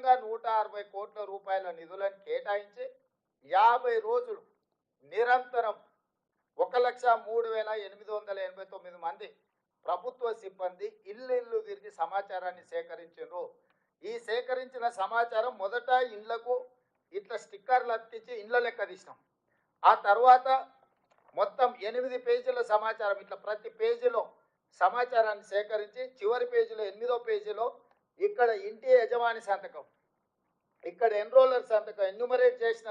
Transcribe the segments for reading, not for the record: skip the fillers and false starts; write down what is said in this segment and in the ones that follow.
మొత్తంగా 160 కోట్ల రూపాయల నిధులను కేటాయించి 50 రోజులు నిరంతరం 1,03,889 మంది ప్రభుత్వ సిబ్బంది ఇల్లు తిరిగి సమాచారాన్ని సేకరించారు. ఈ సేకరించిన సమాచారం మొదట ఇళ్లకు ఇట్లా స్టిక్కర్లు అతికించి ఇళ్ల లెక్క తీసినాం. ఆ తర్వాత మొత్తం 8 పేజీల సమాచారం ఇట్లా ప్రతి పేజీలో సమాచారాన్ని సేకరించి చివరి పేజీలో 8వ పేజీలో ఇక్కడ ఇంటి యజమాని సంతకం, ఇక్కడ ఎన్రోలర్ సంతకం, ఎన్యూమరేట్ చేసిన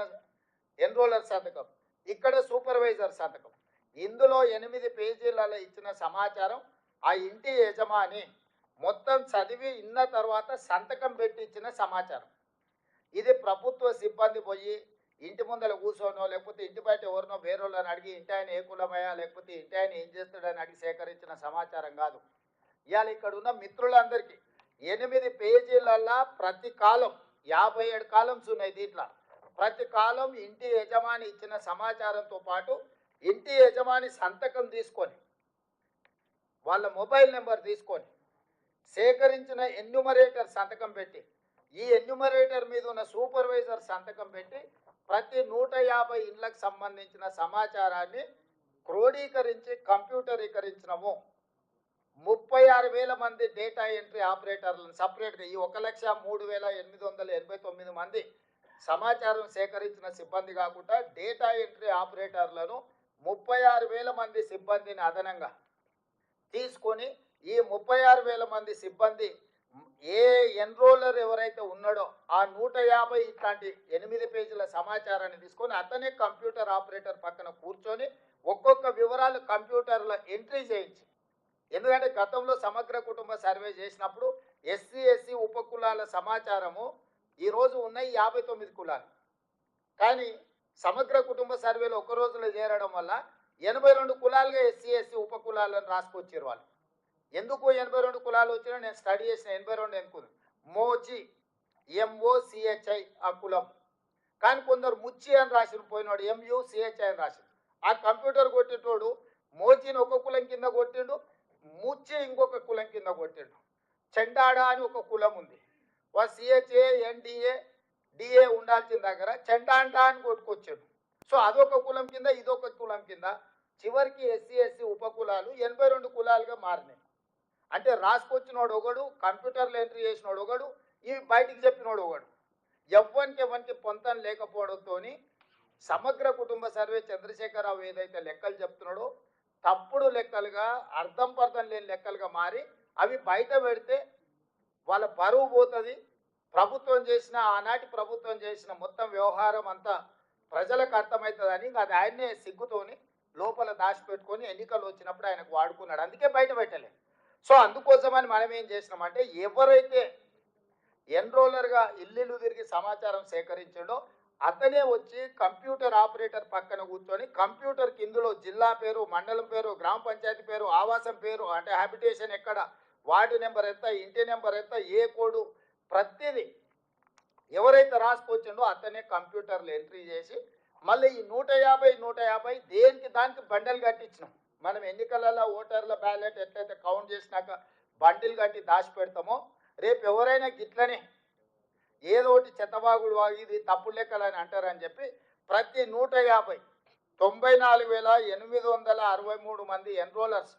ఎన్రోలర్ సంతకం, ఇక్కడ సూపర్వైజర్ సంతకం. ఇందులో 8 పేజీలలో ఇచ్చిన సమాచారం ఆ ఇంటి యజమాని మొత్తం చదివి ఇన్న తర్వాత సంతకం పెట్టి ఇచ్చిన సమాచారం. ఇది ప్రభుత్వ సిబ్బంది పోయి ఇంటి ముందర కూర్చోనో లేకపోతే ఇంటి బయట ఎవరినో వేరేళ్ళని అడిగి ఇంటి ఆయన ఏ కులమయ్యా లేకపోతే ఇంటి ఆయన ఏం చేస్తాడని అడిగి సేకరించిన సమాచారం కాదు. ఇవాళ ఇక్కడ ఉన్న మిత్రులందరికీ 8 పేజీలల్లా ప్రతి కాలం 57 కాలమ్స్ ఉన్నాయి. దీంట్లో ప్రతి కాలం ఇంటి యజమాని ఇచ్చిన సమాచారంతో పాటు ఇంటి యజమాని సంతకం తీసుకొని వాళ్ళ మొబైల్ నెంబర్ తీసుకొని సేకరించిన ఎన్యూమరేటర్ సంతకం పెట్టి ఈ ఎన్యూమరేటర్ మీద ఉన్న సూపర్వైజర్ సంతకం పెట్టి ప్రతి 150 ఇళ్లకు సంబంధించిన సమాచారాన్ని క్రోడీకరించి కంప్యూటరీకరించినము. 36,000 మంది డేటా ఎంట్రీ ఆపరేటర్లను సపరేట్గా ఈ 1,03,889 మంది సమాచారం సేకరించిన సిబ్బంది కాకుండా డేటా ఎంట్రీ ఆపరేటర్లను 36,000 మంది సిబ్బందిని అదనంగా తీసుకొని ఈ 36,000 మంది సిబ్బంది ఏ ఎన్రోలర్ ఎవరైతే ఉన్నాడో ఆ 150 ఇట్లాంటి 8 పేజీల సమాచారాన్ని తీసుకొని అతనే కంప్యూటర్ ఆపరేటర్ పక్కన కూర్చొని ఒక్కొక్క వివరాలు కంప్యూటర్లో ఎంట్రీ చేయించి, ఎందుకంటే గతంలో సమగ్ర కుటుంబ సర్వే చేసినప్పుడు ఎస్సీ ఉపకులాల సమాచారము ఈరోజు ఉన్నాయి 59 కులాలు. కానీ సమగ్ర కుటుంబ సర్వేలో ఒక రోజులో చేరడం వల్ల 82 కులాలుగా ఎస్సీ ఉపకులాలను రాసుకొచ్చారు వాళ్ళు. ఎందుకు 82 కులాలు వచ్చినా నేను స్టడీ చేసిన 82 అనుకుంది. మోచి MOCHI ఆ కులం, కానీ కొందరు ముచ్చి అని రాసిన పోయినాడు MUCHI అని రాసిన. ఆ కంప్యూటర్ కొట్టేటోడు మోచిని ఒక కులం కింద కొట్టిండు, ముచ్చి ఇంకొక కులం కింద కొట్టిండు. చెండాడ అని ఒక కులం ఉంది, CHA NDA DA ఉండాల్సిన దగ్గర చెండాండా అని కొట్టుకొచ్చాడు. సో అదొక కులం కింద ఇదొక కులం కింద చివరికి ఎస్సీ ఉపకులాలు 82 కులాలుగా మారినాయి. అంటే రాసుకొచ్చినోడు ఒకడు, కంప్యూటర్లో ఎంట్రీ చేసినోడు ఒకడు, ఇవి బయటికి చెప్పినోడు ఒకడు. ఎవరికి పొంతం లేకపోవడంతో సమగ్ర కుటుంబ సర్వే చంద్రశేఖరరావు ఏదైతే లెక్కలు చెప్తున్నాడో తప్పుడు లెక్కలుగా అర్థం పర్థం లేని లెక్కలుగా మారి అవి బయట పెడితే వాళ్ళ పరువు పోతుంది. ప్రభుత్వం చేసిన ఆనాటి ప్రభుత్వం చేసిన మొత్తం వ్యవహారం అంతా ప్రజలకు అర్థమవుతుందని అది ఆయన్నే సిగ్గుతోని లోపల దాచిపెట్టుకొని ఎన్నికలు వచ్చినప్పుడు ఆయనకు వాడుకున్నాడు. అందుకే బయట పెట్టలే. సో అందుకోసమని మనం ఏం చేసినామంటే ఎవరైతే ఎన్రోలర్గా ఇల్లు తిరిగి సమాచారం సేకరించాడో అతనే వచ్చి కంప్యూటర్ ఆపరేటర్ పక్కన కూర్చొని కంప్యూటర్కి ఇందులో జిల్లా పేరు, మండలం పేరు, గ్రామ పంచాయతీ పేరు, ఆవాసం పేరు, అంటే హ్యాబిటేషన్ ఎక్కడ, వార్డు నెంబర్ ఎంత, ఇంటి నెంబర్ ఎంత, ఏ కోడు, ప్రతిదీ ఎవరైతే రాసుకొచ్చిండో అతనే కంప్యూటర్లో ఎంట్రీ చేసి మళ్ళీ ఈ 150 దేనికి దానికి బండలు కట్టించినాం. మనం ఎన్నికలలో ఓటర్ల బ్యాలెట్ ఎట్లయితే కౌంట్ చేసినాక బండిల్ కట్టి దాచి పెడతామో రేపు ఎవరైనా గిట్లనే ఏదో ఒకటి చెత్తబాగుడు వాగి ఇది తప్పుడు లెక్కలని అంటారని చెప్పి ప్రతి 94,863 మంది ఎన్రోలర్స్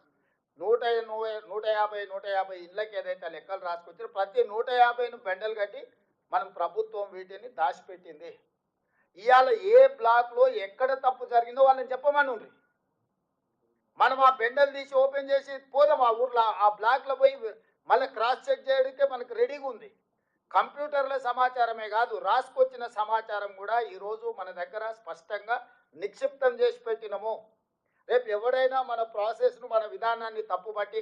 150 ఇళ్ళకి ఏదైతే లెక్కలు రాసుకొచ్చారో ప్రతి 150ను బెండలు కట్టి మనం ప్రభుత్వం వీటిని దాచిపెట్టింది. ఇవాళ ఏ బ్లాక్లో ఎక్కడ తప్పు జరిగిందో వాళ్ళని చెప్పమని ఉంది. మనం ఆ బెండలు తీసి ఓపెన్ చేసి పోదాం ఆ ఊర్లో, ఆ బ్లాక్లో పోయి మళ్ళీ క్రాస్ చెక్ చేయడానికే మనకు రెడీగా ఉంది. కంప్యూటర్ల సమాచారమే కాదు, రాసుకొచ్చిన సమాచారం కూడా ఈరోజు మన దగ్గర స్పష్టంగా నిక్షిప్తం చేసి పెట్టినము. రేపు ఎవడైనా మన ప్రాసెస్ను మన విధానాన్ని తప్పుపట్టి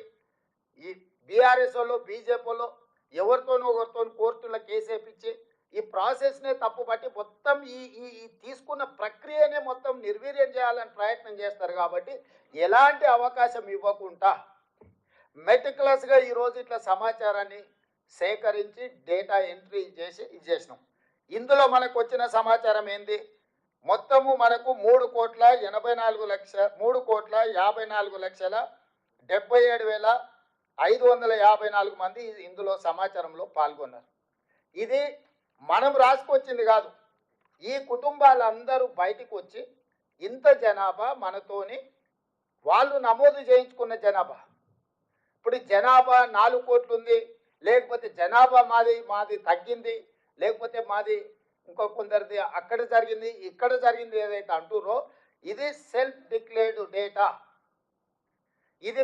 ఈ బీఆర్ఎస్ వాళ్ళు బీజేపీ వాళ్ళు ఎవరితోనో ఒకరితో కోర్టులో కేసు వేయించి ఈ ప్రాసెస్నే తప్పుపట్టి మొత్తం ఈ తీసుకున్న ప్రక్రియనే మొత్తం నిర్వీర్యం చేయాలని ప్రయత్నం చేస్తారు. కాబట్టి ఎలాంటి అవకాశం ఇవ్వకుండా మెటిక్యులస్గా ఈరోజు ఇట్లా సమాచారాన్ని సేకరించి డేటా ఎంట్రీ చేసి చేసినాం. ఇందులో మనకు వచ్చిన సమాచారం ఏంది, మొత్తము మనకు 3,54,74,77,554 మంది ఇందులో సమాచారంలో పాల్గొన్నారు. ఇది మనం రాసుకొచ్చింది కాదు. ఈ కుటుంబాలందరూ బయటికి వచ్చి ఇంత జనాభా మనతోని వాళ్ళు నమోదు చేయించుకున్న జనాభా. ఇప్పుడు జనాభా 4 కోట్లు ఉంది, లేకపోతే జనాభా మాది తగ్గింది, లేకపోతే మాది ఇంకో కొందరిది అక్కడ జరిగింది ఇక్కడ జరిగింది ఏదైతే అంటురో ఇది సెల్ఫ్ డిక్లేర్డ్ డేటా. ఇది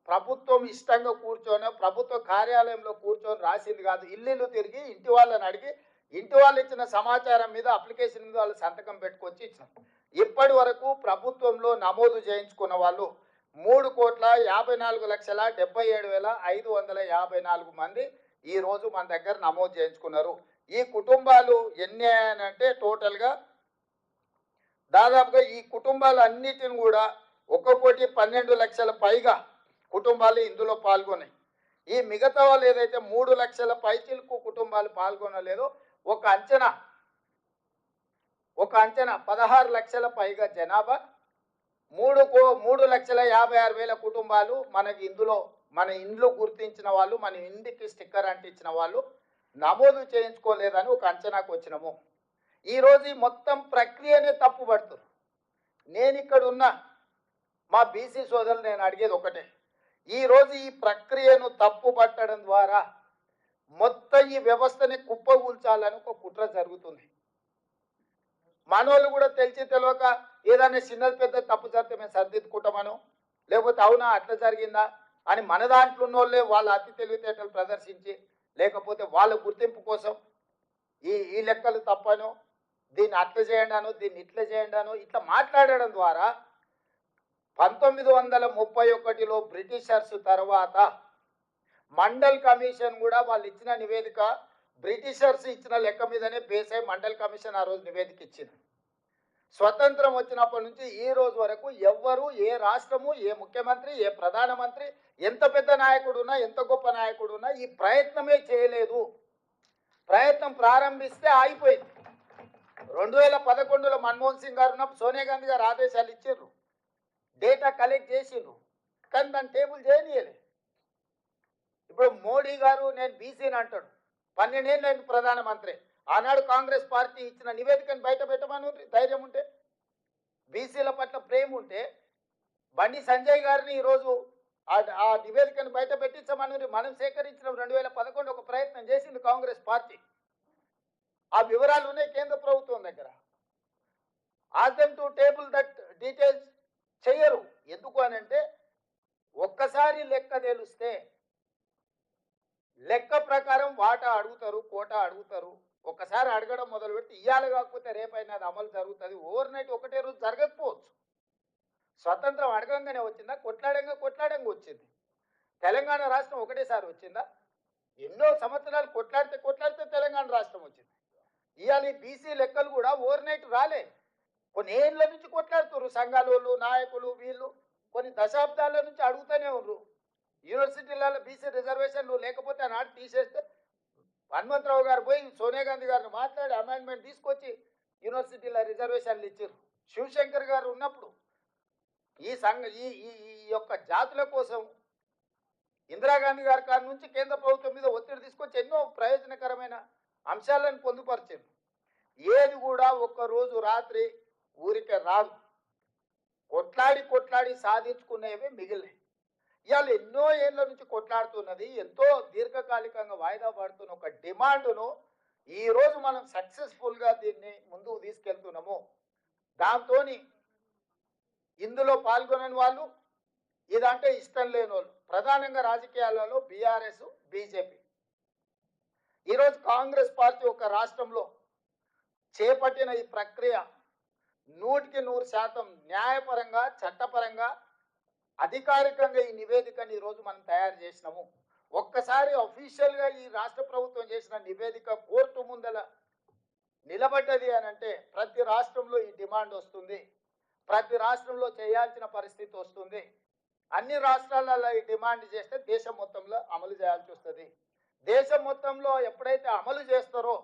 ప్రభుత్వం ఇష్టంగా కూర్చొని ప్రభుత్వ కార్యాలయంలో కూర్చొని రాసింది కాదు. ఇల్లు తిరిగి ఇంటి వాళ్ళని అడిగి ఇంటి వాళ్ళు ఇచ్చిన సమాచారం మీద అప్లికేషన్ మీద వాళ్ళు సంతకం పెట్టుకొచ్చి ఇచ్చినాం. ఇప్పటి వరకు ప్రభుత్వంలో నమోదు చేయించుకున్న వాళ్ళు 3,54,77,554 మంది ఈ రోజు మన దగ్గర నమోదు చేయించుకున్నారు. ఈ కుటుంబాలు ఎన్ని అయ్యానంటే టోటల్గా దాదాపుగా ఈ కుటుంబాలన్నిటిని కూడా 1,12,00,000 పైగా కుటుంబాలు ఇందులో పాల్గొన్నాయి. ఈ మిగతా వాళ్ళు ఏదైతే 3 లక్షల పైచిలకు కుటుంబాలు పాల్గొనలేదో ఒక అంచనా 16 లక్షల పైగా జనాభా 3,56,000 కుటుంబాలు మనకి ఇందులో మన ఇండ్లు గుర్తించిన వాళ్ళు మన ఇంటికి స్టిక్కర్ అంటించిన వాళ్ళు నమోదు చేయించుకోలేదని ఒక అంచనాకు వచ్చినాము. ఈరోజు ఈ మొత్తం ప్రక్రియనే తప్పుపడుతున్నారు. నేను ఇక్కడ ఉన్న మా బీసీ సోదరులు నేను అడిగేది ఒకటే, ఈరోజు ఈ ప్రక్రియను తప్పుపట్టడం ద్వారా మొత్తం ఈ వ్యవస్థని కుప్పగూల్చాలని ఒక కుట్ర జరుగుతుంది. మనోళ్ళు కూడా తెలిసి తెలియక ఏదైనా చిన్నది పెద్ద తప్పు జరిగితే మేము సరిదిద్దుకుంటామనో లేకపోతే అవునా అట్లా జరిగిందా అని మన దాంట్లో ఉన్నోళ్ళే వాళ్ళ అతి తెలివితేటలు ప్రదర్శించి లేకపోతే వాళ్ళ గుర్తింపు కోసం ఈ లెక్కలు తప్పనో దీన్ని అట్లా చేయండి అనో దీన్ని ఇట్లా చేయండి అనో ఇట్లా మాట్లాడడం ద్వారా 1931లో బ్రిటిషర్స్ తర్వాత మండల్ కమిషన్ కూడా వాళ్ళు ఇచ్చిన నివేదిక బ్రిటిషర్స్ ఇచ్చిన లెక్క మీదనే బేస్ అయి మండల్ కమిషన్ ఆ రోజు నివేదిక ఇచ్చింది. స్వతంత్రం వచ్చినప్పటి నుంచి ఈ రోజు వరకు ఎవ్వరు ఏ రాష్ట్రము ఏ ముఖ్యమంత్రి ఏ ప్రధానమంత్రి ఎంత పెద్ద నాయకుడు ఉన్నా ఎంత గొప్ప నాయకుడు ఉన్నా ఈ ప్రయత్నమే చేయలేదు. ప్రయత్నం ప్రారంభిస్తే ఆగిపోయింది. 2011లో మన్మోహన్ సింగ్ గారు ఉన్నప్పుడు సోనియా గాంధీ గారు ఆదేశాలు ఇచ్చారు, డేటా కలెక్ట్ చేసిండ్రు, కానీ దాన్ని టేబుల్ చేయనీయలే. ఇప్పుడు మోడీ గారు నేను బీసీని అంటాడు, 12 ఏళ్ళు అయింది ప్రధానమంత్రి. ఆనాడు కాంగ్రెస్ పార్టీ ఇచ్చిన నివేదికను బయట పెట్టమని ధైర్యం ఉంటే, బీసీల పట్ల ప్రేమ ఉంటే బండి సంజయ్ గారిని ఈరోజు ఆ నివేదికను బయట పెట్టించమని మనం సేకరించిన 2011 ఒక ప్రయత్నం చేసింది కాంగ్రెస్ పార్టీ. ఆ వివరాలు ఉన్నాయి కేంద్ర ప్రభుత్వం దగ్గర. Ask them to table that details చెయ్యరు. ఎందుకు అని అంటే ఒక్కసారి లెక్క తెలిస్తే లెక్క ప్రకారం వాటా అడుగుతారు, కోటా అడుగుతారు. ఒకసారి అడగడం మొదలు పెడితే ఇయ్యాలి కాకపోతే రేపైనా అది అమలు జరుగుతుంది. ఓవర్ నైట్ ఒకటే రోజు జరగకపోవచ్చు. స్వతంత్రం అడగంగానే వచ్చిందా? కొట్లాడంగా వచ్చింది. తెలంగాణ రాష్ట్రం ఒకటేసారి వచ్చిందా? ఎన్నో సంవత్సరాలు కొట్లాడితే తెలంగాణ రాష్ట్రం వచ్చింది. ఇవాళ ఈ బీసీ లెక్కలు కూడా ఓవర్ నైట్ రాలే. కొన్ని ఏళ్ళ నుంచి కొట్లాడుతున్నారు సంఘాలు నాయకులు వీళ్ళు, కొన్ని దశాబ్దాల నుంచి అడుగుతూనే ఉన్నారు. యూనివర్సిటీలలో బీసీ రిజర్వేషన్లు లేకపోతే ఆనాడు తీసేస్తే హనుమంతరావు గారు పోయి సోనియా గాంధీ గారిని మాట్లాడి అమెండ్మెంట్ తీసుకొచ్చి యూనివర్సిటీల రిజర్వేషన్లు ఇచ్చారు. శివశంకర్ గారు ఉన్నప్పుడు ఈ యొక్క జాతుల కోసం ఇందిరాగాంధీ గారి కాడి నుంచి కేంద్ర ప్రభుత్వం మీద ఒత్తిడి తీసుకొచ్చి ఎన్నో ప్రయోజనకరమైన అంశాలను పొందుపరిచారు. ఏది కూడా ఒక్కరోజు రాత్రి ఊరికే రాదు. కొట్లాడి సాధించుకునేవి మిగిలినాయి. ఇవాళ ఎన్నో ఏళ్ళ నుంచి కొట్లాడుతున్నది, ఎంతో దీర్ఘకాలికంగా వాయిదా పడుతున్న ఒక డిమాండ్ను ఈరోజు మనం సక్సెస్ఫుల్గా దీన్ని ముందుకు తీసుకెళ్తున్నాము. దాంతో ఇందులో పాల్గొనని వాళ్ళు, ఇదంటే ఇష్టం లేని వాళ్ళు, ప్రధానంగా రాజకీయాలలో బీఆర్ఎస్ బీజేపీ. ఈరోజు కాంగ్రెస్ పార్టీ ఒక రాష్ట్రంలో చేపట్టిన ఈ ప్రక్రియ 100% న్యాయపరంగా చట్టపరంగా అధికారికంగా ఈ నివేదికని ఈరోజు మనం తయారు చేసినాము. ఒక్కసారి అఫీషియల్గా ఈ రాష్ట్ర ప్రభుత్వం చేసిన నివేదిక కోర్టు ముందల నిలబడ్డది అని అంటే ప్రతి రాష్ట్రంలో ఈ డిమాండ్ వస్తుంది, ప్రతి రాష్ట్రంలో చేయాల్సిన పరిస్థితి వస్తుంది. అన్ని రాష్ట్రాలలో ఈ డిమాండ్ చేస్తే దేశం మొత్తంలో అమలు చేయాల్సి వస్తుంది. దేశం మొత్తంలో ఎప్పుడైతే అమలు చేస్తారో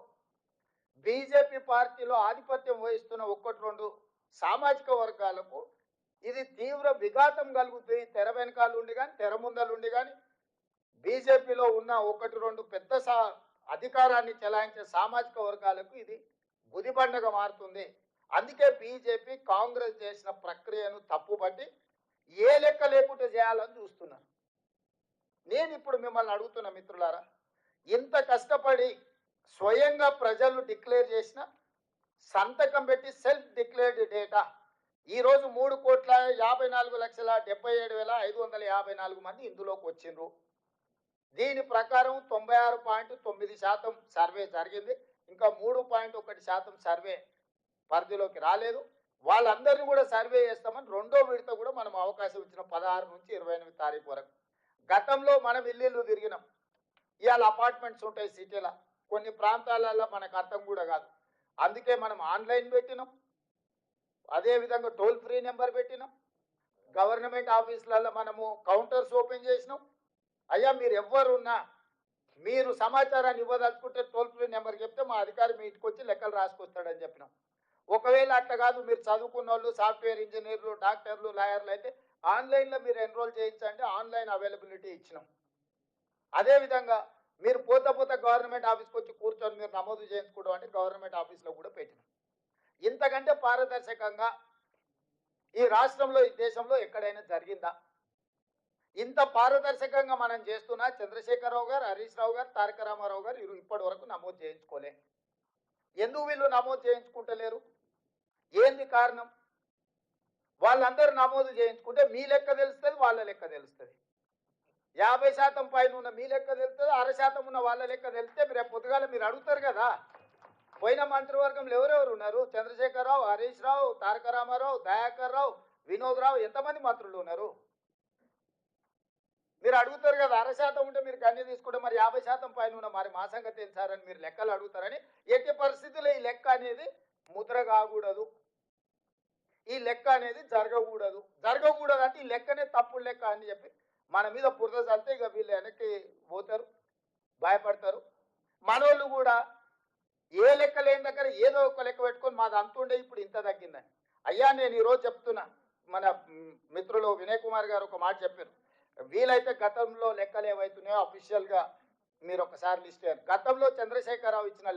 బీజేపీ పార్టీలో ఆధిపత్యం వహిస్తున్న 1-2 సామాజిక వర్గాలకు ఇది తీవ్ర విఘాతం కలుగుతుంది. తెర వెనకాల ఉండి కానీ తెర ముందలుండి కానీ బీజేపీలో ఉన్న 1-2 పెద్ద అధికారాన్ని చెలాయించే సామాజిక వర్గాలకు ఇది గుదిబండగా మారుతుంది. అందుకే బీజేపీ కాంగ్రెస్ చేసిన ప్రక్రియను తప్పుపట్టి ఏ లెక్క లేకుండా చేయాలని చూస్తున్నారు. నేను ఇప్పుడు మిమ్మల్ని అడుగుతున్న మిత్రులారా, ఇంత కష్టపడి స్వయంగా ప్రజలు డిక్లేర్ చేసిన సంతకం పెట్టి సెల్ఫ్ డిక్లేర్డ్ డేటా ఈరోజు 3,54,77,554 మంది ఇందులోకి వచ్చిండ్రు. దీని ప్రకారం 96.9% సర్వే జరిగింది. ఇంకా 3.1% సర్వే పరిధిలోకి రాలేదు. వాళ్ళందరినీ కూడా సర్వే చేస్తామని రెండో విడత కూడా మనం అవకాశం ఇచ్చిన 16 నుంచి 28 తారీఖు వరకు. గతంలో మనం ఇల్లు తిరిగినాం. ఇవాళ అపార్ట్మెంట్స్ ఉంటాయి సిటీలో, కొన్ని ప్రాంతాలలో మనకు అర్థం కూడా కాదు. అందుకే మనం ఆన్లైన్ పెట్టినాం, అదేవిధంగా టోల్ ఫ్రీ నెంబర్ పెట్టినాం, గవర్నమెంట్ ఆఫీసులలో మనము కౌంటర్స్ ఓపెన్ చేసినాం. అయ్యా మీరు ఎవరున్నా మీరు సమాచారాన్ని ఇవ్వదలుచుకుంటే టోల్ ఫ్రీ నెంబర్ చెప్తే మా అధికారి మీ ఇంటికి వచ్చి లెక్కలు రాసుకొస్తాడని చెప్పినాం. ఒకవేళ అట్లా కాదు, మీరు చదువుకున్న వాళ్ళు, సాఫ్ట్వేర్ ఇంజనీర్లు, డాక్టర్లు, లాయర్లు అయితే ఆన్లైన్లో మీరు ఎన్రోల్ చేయించండి, ఆన్లైన్ అవైలబిలిటీ ఇచ్చినాం. అదేవిధంగా మీరు పోతా గవర్నమెంట్ ఆఫీస్కి వచ్చి కూర్చొని మీరు నమోదు చేయించుకోవడం అంటే గవర్నమెంట్ ఆఫీస్లో కూడా పెట్టినాం. ఇంతకంటే పారదర్శకంగా ఈ రాష్ట్రంలో, ఈ దేశంలో ఎక్కడైనా జరిగిందా? ఇంత పారదర్శకంగా మనం చేస్తున్నా చంద్రశేఖరరావు గారు, హరీష్ రావు గారు, తారక రామారావు గారు ఇప్పటి వరకు నమోదు చేయించుకోలే. ఎందుకు వీళ్ళు నమోదు చేయించుకుంటలేరు? ఏంది కారణం? వాళ్ళందరూ నమోదు చేయించుకుంటే మీ లెక్క తెలుస్తుంది, వాళ్ళ లెక్క తెలుస్తుంది. 50% పైన ఉన్న మీ లెక్క తెలుస్తుంది, 60% ఉన్న వాళ్ళ లెక్క తెలిస్తే రేపు పొద్దుగాల మీరు అడుగుతారు కదా, పోయిన మంత్రివర్గంలో ఎవరెవరు ఉన్నారు? చంద్రశేఖరరావు, హరీష్ రావు, తారక రామారావు, దయాకర్ రావు, వినోద్ రావు, ఎంతమంది మంత్రులు ఉన్నారు? మీరు అడుగుతారు కదా. 60% ఉంటే మీరు గన్ని తీసుకుంటే మరి 50% పైన ఉన్న మరి మా సంగతి తెలుసారని మీరు లెక్కలు అడుగుతారని. ఎట్టి పరిస్థితుల్లో ఈ లెక్క అనేది ముద్ర కాకూడదు, ఈ లెక్క అనేది జరగకూడదు అంటే ఈ లెక్కనే తప్పుడు లెక్క అని చెప్పి మన మీద బురద చల్లితే ఇక వీళ్ళు వెనక్కి పోతారు, భయపడతారు. మనోళ్ళు కూడా ఏ లెక్క లేని దగ్గర ఏదో ఒక లెక్క పెట్టుకొని మాది అంతుండే ఇప్పుడు ఇంత తగ్గిందని. అయ్యా నేను ఈరోజు చెప్తున్నా, మన మిత్రులు వినయ్ కుమార్ గారు ఒక మాట చెప్పారు, వీలైతే గతంలో లెక్కలు ఏవైతున్నాయో అఫీషియల్గా మీరు ఒకసారి లిస్ట్ చేయాలి. గతంలో చంద్రశేఖరరావు ఇచ్చిన